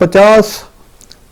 50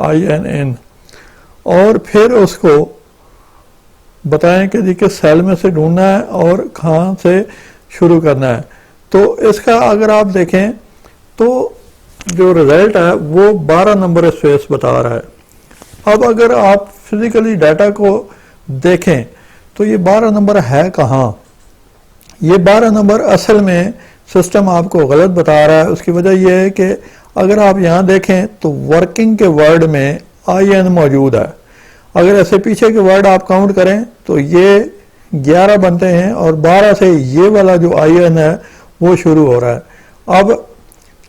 INN, اور پھر اس کو بتائیں کہ جی کس سیل میں سے ڈھونڈنا ہے اور کہاں سے شروع کرنا ہے. تو اس کا اگر آپ دیکھیں تو جو رزلٹ ہے وہ 12 نمبر اسپیس بتا رہا ہے. اب اگر آپ فزیکلی ڈیٹا کو دیکھیں تو یہ 12 نمبر ہے کہاں؟ یہ 12 نمبر اصل میں سسٹم آپ کو غلط بتا رہا ہے. اس کی وجہ یہ ہے کہ اگر آپ یہاں دیکھیں تو ورکنگ کے ورڈ میں IN موجود ہے. اگر ایسے پیچھے کے ورڈ آپ کاؤنٹ کریں تو یہ 11 بنتے ہیں اور 12 سے یہ والا جو IN ہے وہ شروع ہو رہا ہے. اب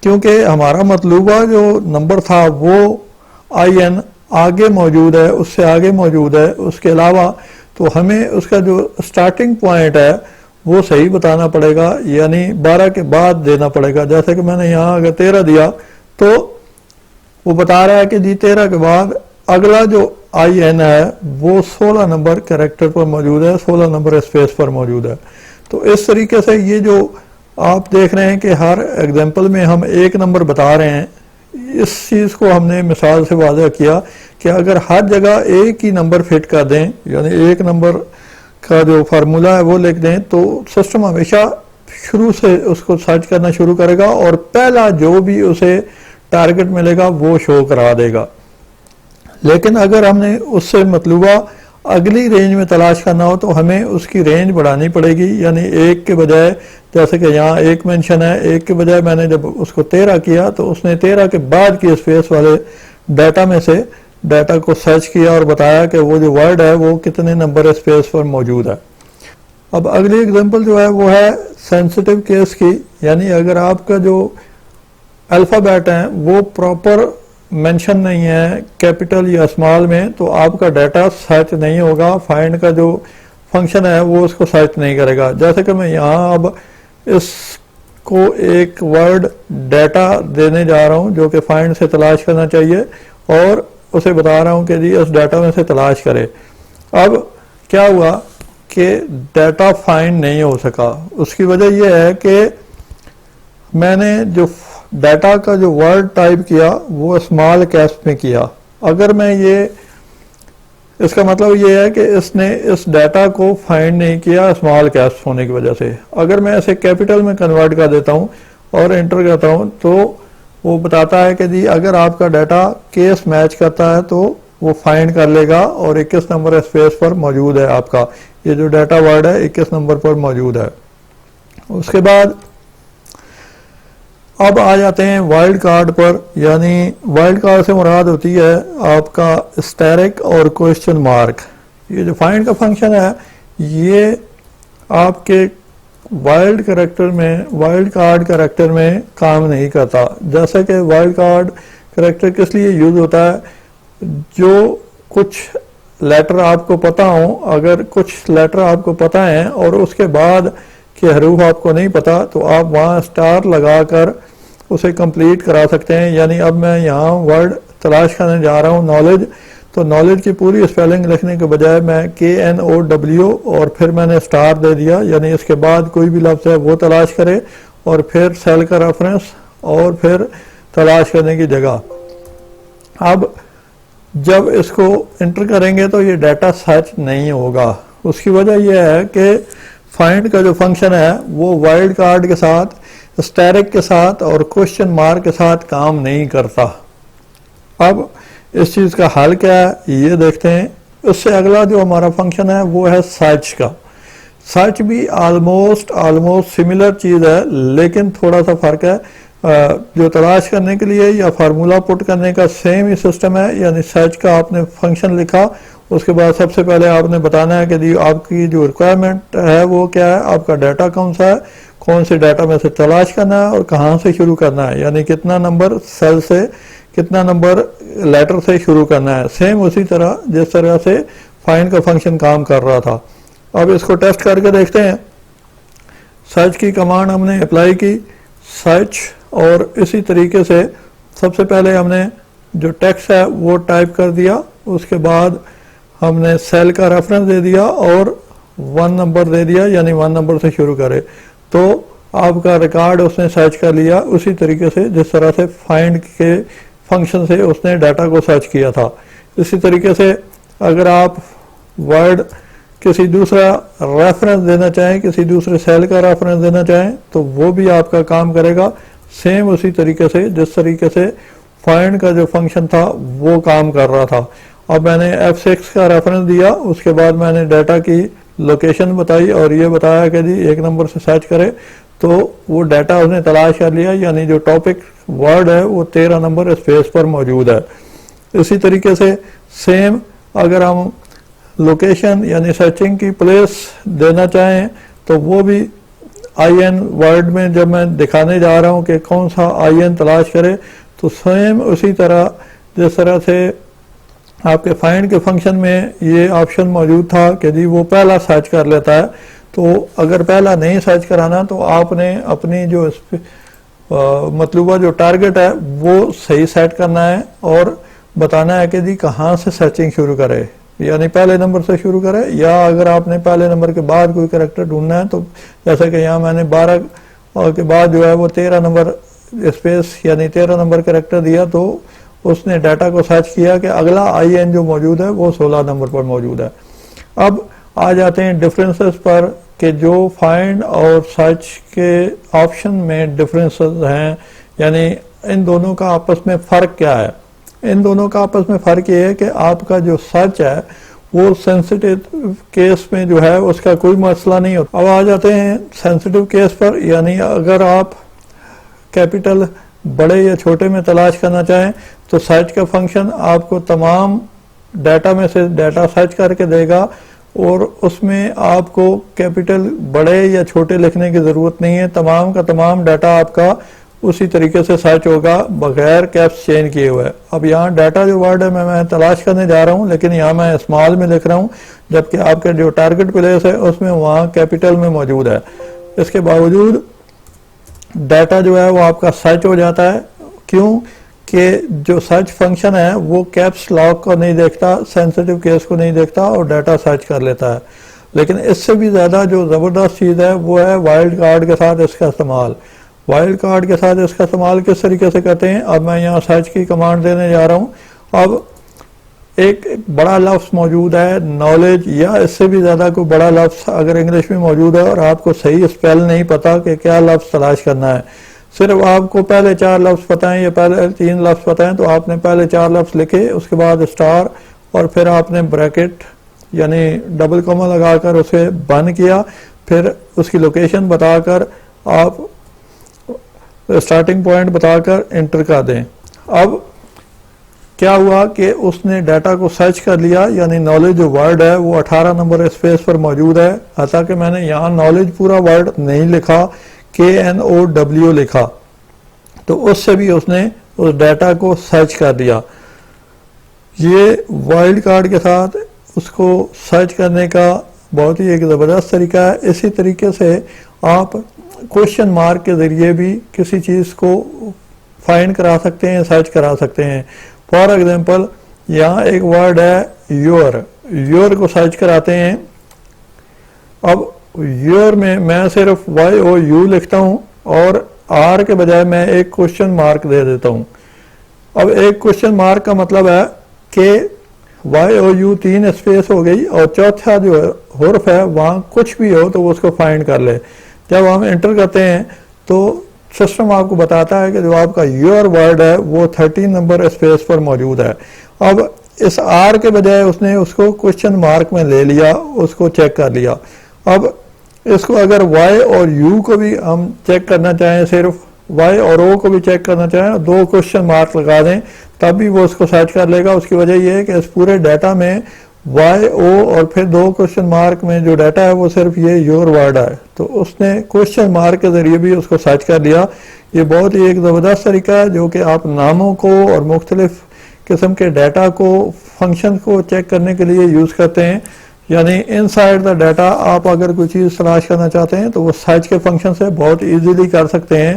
کیونکہ ہمارا مطلوبہ جو نمبر تھا وہ IN آگے موجود ہے، اس سے آگے موجود ہے، اس کے علاوہ تو ہمیں اس کا جو سٹارٹنگ پوائنٹ ہے وہ صحیح بتانا پڑے گا، یعنی 12 کے بعد دینا پڑے گا. جیسے کہ میں نے یہاں اگر 13 دیا تو وہ بتا رہا ہے کہ جی 13 کے بعد اگلا جو IN ہے وہ 16 نمبر کریکٹر پر موجود ہے، 16 نمبر اسپیس پر موجود ہے. تو اس طریقے سے یہ جو آپ دیکھ رہے ہیں کہ ہر ایگزامپل میں ہم ایک نمبر بتا رہے ہیں، اس چیز کو ہم نے مثال سے واضح کیا کہ اگر ہر جگہ ایک ہی نمبر فٹ کر دیں، یعنی ایک نمبر کا جو فارمولا ہے وہ لکھ دیں، تو سسٹم ہمیشہ شروع سے اس کو سرچ کرنا شروع کرے گا اور پہلا جو بھی اسے ٹارگٹ ملے گا وہ شو کرا دے گا. لیکن اگر ہم نے اس سے مطلوبہ اگلی رینج میں تلاش کرنا ہو تو ہمیں اس کی رینج بڑھانی پڑے گی، یعنی ایک کے بجائے، جیسے کہ یہاں ایک مینشن ہے، ایک کے بجائے میں نے جب اس کو 13 کیا تو اس نے 13 کے بعد کی اسپیس والے ڈیٹا میں سے ڈیٹا کو سرچ کیا اور بتایا کہ وہ جو ورڈ ہے وہ کتنے نمبر اسپیس پر موجود ہے. اب اگلی اگزامپل جو ہے وہ ہے سینسٹیو کیس کی، یعنی اگر آپ کا جو الفابیٹ ہیں وہ پراپر مینشن نہیں ہے کیپٹل یا اسمال میں تو آپ کا ڈیٹا سرچ نہیں ہوگا. فائنڈ کا جو فنکشن ہے وہ اس کو سرچ نہیں کرے گا. جیسے کہ میں یہاں اب اس کو ایک ورڈ ڈیٹا دینے جا رہا ہوں جو کہ فائنڈ سے تلاش کرنا چاہیے اور اسے بتا رہا ہوں کہ جی اس ڈیٹا میں سے تلاش کرے. اب کیا ہوا کہ ڈیٹا فائنڈ نہیں ہو سکا. اس کی وجہ یہ ہے کہ میں نے جو ڈیٹا کا جو ورڈ ٹائپ کیا وہ اسمال کیپس میں کیا. اگر میں اس کا مطلب یہ ہے کہ اس نے اس ڈیٹا کو فائنڈ نہیں کیا اسمال کیپس ہونے کی وجہ سے. اگر میں اسے کیپٹل میں کنورٹ کر دیتا ہوں اور انٹر کرتا ہوں تو وہ بتاتا ہے کہ جی اگر آپ کا ڈیٹا کیس میچ کرتا ہے تو وہ فائنڈ کر لے گا اور 21 نمبر اسپیس پر موجود ہے. آپ کا یہ جو ڈیٹا ورڈ ہے 21 نمبر پر موجود ہے. اس کے بعد اب آ جاتے ہیں وائلڈ کارڈ پر، یعنی وائلڈ کارڈ سے مراد ہوتی ہے آپ کا اسٹیرک اور کوشچن مارک. یہ جو فائنڈ کا فنکشن ہے یہ آپ کے وائلڈ کارڈ کریکٹر میں کام نہیں کرتا. جیسا کہ وائلڈ کارڈ کریکٹر کس لیے یوز ہوتا ہے، جو کچھ لیٹر آپ کو پتا ہوں، اگر کچھ لیٹر آپ کو پتا ہیں اور اس کے بعد کے حروف آپ کو نہیں پتا تو آپ وہاں اسٹار لگا کر اسے کمپلیٹ کرا سکتے ہیں. یعنی اب میں یہاں ورڈ تلاش کرنے جا رہا ہوں نالج، تو نالج کی پوری اسپیلنگ لکھنے کے بجائے میں KNOW اور پھر میں نے اسٹار دے دیا، یعنی اس کے بعد کوئی بھی لفظ ہے وہ تلاش کرے اور پھر سیل کا ریفرنس اور پھر تلاش کرنے کی جگہ. اب جب اس کو انٹر کریں گے تو یہ ڈیٹا سرچ نہیں ہوگا. اس کی وجہ یہ ہے کہ فائنڈ کا جو فنکشن ہے وہ وائلڈ کارڈ کے ساتھ، اسٹیرک کے ساتھ اور کوشچن مارک کے ساتھ کام نہیں کرتا. اب اس چیز کا حل کیا ہے یہ دیکھتے ہیں. اس سے اگلا جو ہمارا فنکشن ہے وہ ہے سرچ کا. سرچ بھی آلموسٹ سملر چیز ہے لیکن تھوڑا سا فرق ہے. جو تلاش کرنے کے لیے یا فارمولا پٹ کرنے کا سیم ہی سسٹم ہے، یعنی سرچ کا آپ نے فنکشن لکھا، اس کے بعد سب سے پہلے آپ نے بتانا ہے کہ جی آپ کی جو ریکوائرمنٹ ہے وہ کیا ہے، آپ کا ڈیٹا کون سا ہے، کون سے ڈیٹا میں سے تلاش کرنا ہے اور کہاں سے شروع کرنا ہے، یعنی کتنا نمبر سیل سے کتنا نمبر لیٹر سے شروع کرنا ہے. سیم اسی طرح جس طرح سے فائنڈ کا فنکشن کام کر رہا تھا. اب اس کو ٹیسٹ کر کے دیکھتے ہیں. سرچ کی کمانڈ ہم نے اپلائی کی، سرچ، اور اسی طریقے سے سب سے پہلے ہم نے جو ٹیکسٹ ہے وہ ٹائپ کر دیا، اس کے بعد ہم نے سیل کا ریفرنس دے دیا اور 1 نمبر دے دیا، یعنی 1 نمبر سے شروع کرے تو آپ کا ریکارڈ اس نے سرچ کر لیا اسی طریقے سے جس طرح سے فائنڈ کے فنکشن سے اس نے ڈیٹا کو سرچ کیا تھا. اسی طریقے سے اگر آپ ورڈ کسی دوسرا ریفرنس دینا چاہیں، کسی دوسرے سیل کا ریفرنس دینا چاہیں تو وہ بھی آپ کا کام کرے گا سیم اسی طریقے سے جس طریقے سے فائنڈ کا جو فنکشن تھا وہ کام کر رہا تھا۔ اب میں نے F6 کا ریفرنس دیا، اس کے بعد میں نے ڈیٹا کی لوکیشن بتائی اور یہ بتایا کہ جی 1 نمبر سے سرچ کرے، تو وہ ڈیٹا اس نے تلاش کر لیا، یعنی جو ٹاپک ورڈ ہے وہ 13 نمبر اسپیس پر موجود ہے۔ اسی طریقے سے سیم اگر ہم لوکیشن یعنی سرچنگ کی پلیس دینا چاہیں تو وہ بھی IN ورڈ میں جب میں دکھانے جا رہا ہوں کہ کون سا IN تلاش کرے تو سیم اسی طرح جس طرح سے آپ کے فائنڈ کے فنکشن میں یہ آپشن موجود تھا کہ جی وہ پہلا سرچ کر لیتا ہے، تو اگر پہلا نہیں سرچ کرانا تو آپ نے اپنی جو مطلوبہ جو ٹارگٹ ہے وہ صحیح سیٹ کرنا ہے اور بتانا ہے کہ جی کہاں سے سرچنگ شروع کرے، یعنی پہلے نمبر سے شروع کرے، یا اگر آپ نے پہلے نمبر کے بعد کوئی کریکٹر ڈھونڈنا ہے تو جیسا کہ یہاں میں نے 12 کے بعد جو ہے وہ 13 نمبر اسپیس یعنی 13 نمبر کریکٹر دیا، تو اس نے ڈیٹا کو سرچ کیا کہ اگلا IN جو موجود ہے وہ 16 نمبر پر موجود ہے۔ اب آ جاتے ہیں ڈفرینسز پر کہ جو فائنڈ اور سرچ کے آپشن میں ڈفرینسز ہیں، یعنی ان دونوں کا آپس میں فرق کیا ہے۔ ان دونوں کا آپس میں فرق یہ ہے کہ آپ کا جو سرچ ہے وہ سینسٹیو کیس میں جو ہے اس کا کوئی مسئلہ نہیں ہوتا۔ اب آ جاتے ہیں سینسٹیو کیس پر، یعنی اگر آپ کیپیٹل بڑے یا چھوٹے میں تلاش کرنا چاہیں تو سرچ کا فنکشن آپ کو تمام ڈیٹا میں سے ڈیٹا سرچ کر کے دے گا، اور اس میں آپ کو کیپیٹل بڑے یا چھوٹے لکھنے کی ضرورت نہیں ہے، تمام کا تمام ڈیٹا آپ کا اسی طریقے سے سرچ ہوگا بغیر کیپس چینج کیے ہوئے۔ اب یہاں ڈیٹا جو ورڈ ہے میں تلاش کرنے جا رہا ہوں، لیکن یہاں میں اسمال میں لکھ رہا ہوں، جبکہ آپ کے جو ٹارگٹ پلیس ہے اس میں وہاں کیپیٹل میں موجود ہے۔ اس کے باوجود ڈیٹا جو ہے وہ آپ کا سرچ ہو جاتا ہے، کیوں کہ جو سرچ فنکشن ہے وہ کیپس لاک کو نہیں دیکھتا، سینسٹیو کیس کو نہیں دیکھتا اور ڈیٹا سرچ کر لیتا ہے۔ لیکن اس سے بھی زیادہ جو زبردست چیز ہے وہ ہے وائلڈ کارڈ کے ساتھ اس کا استعمال۔ وائلڈ کارڈ کے ساتھ اس کا استعمال کس طریقے سے کرتے ہیں، اب میں یہاں سرچ کی کمانڈ دینے جا رہا ہوں۔ اب ایک بڑا لفظ موجود ہے نالج، یا اس سے بھی زیادہ کوئی بڑا لفظ اگر انگلش میں موجود ہے اور آپ کو صحیح اسپیل نہیں پتا کہ کیا لفظ تلاش کرنا ہے، صرف آپ کو پہلے 4 لفظ پتہ ہیں یا پہلے 3 لفظ پتہ ہیں، تو آپ نے پہلے 4 لفظ لکھے، اس کے بعد اسٹار اور پھر آپ نے بریکٹ یعنی ڈبل کوما لگا کر اسے بند کیا، پھر اس کی لوکیشن بتا کر آپ اسٹارٹنگ پوائنٹ بتا کر انٹر کر دیں۔ اب کیا ہوا کہ اس نے ڈیٹا کو سرچ کر لیا، یعنی نالج جو ورڈ ہے وہ 18 نمبر اسپیس پر موجود ہے، حتیٰ کہ میں نے یہاں نالج پورا ورڈ نہیں لکھا، KNOW لکھا، تو اس سے بھی اس نے اس ڈیٹا کو سرچ کر دیا۔ یہ وائلڈ کارڈ کے ساتھ اس کو سرچ کرنے کا بہت ہی ایک زبردست طریقہ ہے۔ اسی طریقے سے آپ کوشچن مارک کے ذریعے بھی کسی چیز کو فائنڈ کرا سکتے ہیں، سرچ کرا سکتے ہیں۔ فار ایگزامپل یہاں ایک ورڈ ہے یور کو سرچ کراتے ہیں۔ اب یور میں صرف YOU لکھتا ہوں اور R کے بجائے میں ایک کوشچن مارک دے دیتا ہوں۔ اب ایک کوشچن مارک کا مطلب ہے کہ YOU 3 اسپیس ہو گئی اور چوتھا جو حرف ہے وہاں کچھ بھی ہو تو وہ اس کو فائنڈ کر لے۔ جب ہم انٹر کرتے ہیں تو سسٹم آپ کو بتاتا ہے کہ جو آپ کا یور ورڈ ہے وہ 13 نمبر اسپیس پر موجود ہے۔ اب اس R کے بجائے اس نے اس کو کوشچن مارک میں لے لیا، اس کو چیک کر لیا۔ اب اس کو اگر Y اور U کو بھی ہم چیک کرنا چاہیں، صرف Y اور O کو بھی چیک کرنا چاہیں، 2 کوشچن مارک لگا دیں تب بھی وہ اس کو سرچ کر لے گا۔ اس کی وجہ یہ ہے کہ اس پورے ڈیٹا میں YO اور پھر 2 کوشچن مارک میں جو ڈیٹا ہے وہ صرف یہ یور ورڈ ہے، تو اس نے کوشچن مارک کے ذریعے بھی اس کو سرچ کر لیا۔ یہ بہت ہی ایک زبردست طریقہ ہے جو کہ آپ ناموں کو اور مختلف قسم کے ڈیٹا کو فنکشن کو چیک کرنے کے لیے یوز کرتے ہیں۔ یعنی ان سائڈ دا ڈیٹا آپ اگر کوئی چیز تلاش کرنا چاہتے ہیں تو وہ سرچ کے فنکشن سے بہت ایزیلی کر سکتے ہیں۔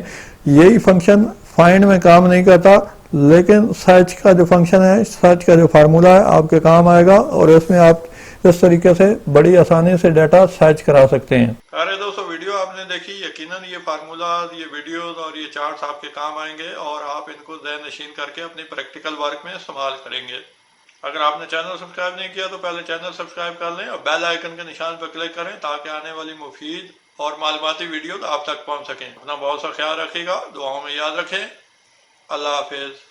یہی فنکشن فائنڈ میں کام نہیں کرتا، لیکن سرچ کا جو فنکشن ہے، سرچ کا جو فارمولا ہے آپ کے کام آئے گا، اور اس میں آپ اس طریقے سے بڑی آسانی سے ڈیٹا سرچ کرا سکتے ہیں۔ ارے دوستو، ویڈیو آپ نے دیکھی، یقیناً یہ فارمولاز، یہ ویڈیوز اور یہ چارٹس آپ کے کام آئیں گے اور آپ ان کو ذہن نشین کر کے اپنی پریکٹیکل ورک میں استعمال کریں گے۔ اگر آپ نے چینل سبسکرائب نہیں کیا تو پہلے چینل سبسکرائب کر لیں اور بیل آئیکن کے نشان پر کلک کریں تاکہ آنے والی مفید اور معلوماتی ویڈیوز آپ تک پہنچ سکیں. اپنا بہت سا خیال رکھیے گا, دعاؤں میں یاد رکھیں. اللہ حافظ.